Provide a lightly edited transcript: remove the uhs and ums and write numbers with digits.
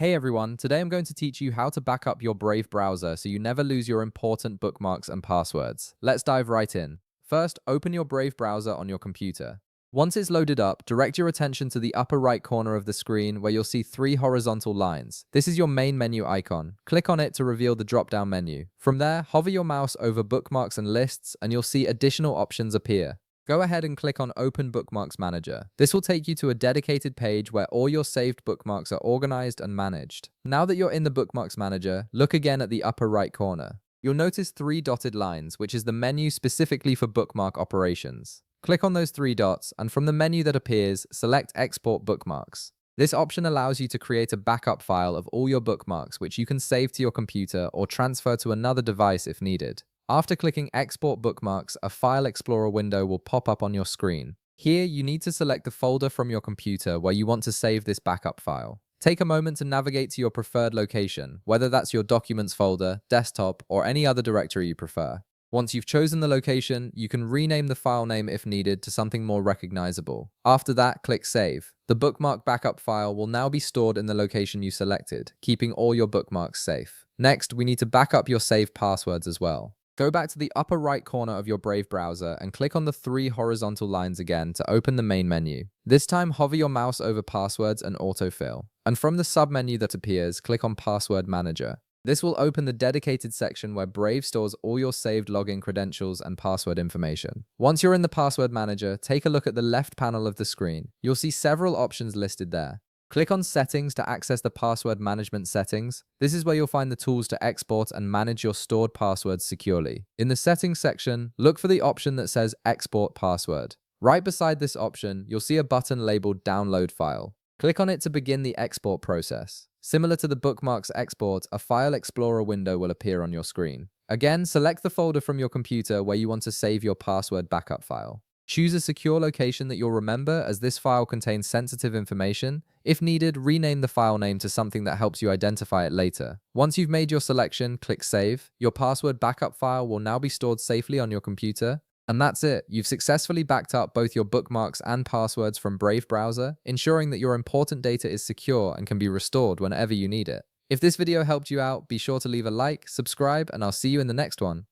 Hey everyone, today I'm going to teach you how to back up your Brave browser so you never lose your important bookmarks and passwords. Let's dive right in. First, open your Brave browser on your computer. Once it's loaded up, direct your attention to the upper right corner of the screen where you'll see three horizontal lines. This is your main menu icon. Click on it to reveal the drop-down menu. From there, hover your mouse over bookmarks and lists and you'll see additional options appear. Go ahead and click on Open Bookmarks Manager. This will take you to a dedicated page where all your saved bookmarks are organized and managed. Now that you're in the Bookmarks Manager, look again at the upper right corner. You'll notice three dotted lines, which is the menu specifically for bookmark operations. Click on those three dots, and from the menu that appears, select Export Bookmarks. This option allows you to create a backup file of all your bookmarks, which you can save to your computer or transfer to another device if needed. After clicking Export Bookmarks, a File Explorer window will pop up on your screen. Here, you need to select the folder from your computer where you want to save this backup file. Take a moment to navigate to your preferred location, whether that's your Documents folder, desktop, or any other directory you prefer. Once you've chosen the location, you can rename the file name if needed to something more recognizable. After that, click Save. The bookmark backup file will now be stored in the location you selected, keeping all your bookmarks safe. Next, we need to back up your saved passwords as well. Go back to the upper right corner of your Brave browser and click on the three horizontal lines again to open the main menu. This time, hover your mouse over Passwords and Autofill. And from the submenu that appears, click on Password Manager. This will open the dedicated section where Brave stores all your saved login credentials and password information. Once you're in the Password Manager, take a look at the left panel of the screen. You'll see several options listed there. Click on Settings to access the password management settings. This is where you'll find the tools to export and manage your stored passwords securely. In the Settings section, look for the option that says Export Password. Right beside this option, you'll see a button labeled Download File. Click on it to begin the export process. Similar to the Bookmarks export, a File Explorer window will appear on your screen. Again, select the folder from your computer where you want to save your password backup file. Choose a secure location that you'll remember, as this file contains sensitive information. If needed, rename the file name to something that helps you identify it later. Once you've made your selection, click Save. Your password backup file will now be stored safely on your computer. And that's it. You've successfully backed up both your bookmarks and passwords from Brave browser, ensuring that your important data is secure and can be restored whenever you need it. If this video helped you out, be sure to leave a like, subscribe, and I'll see you in the next one.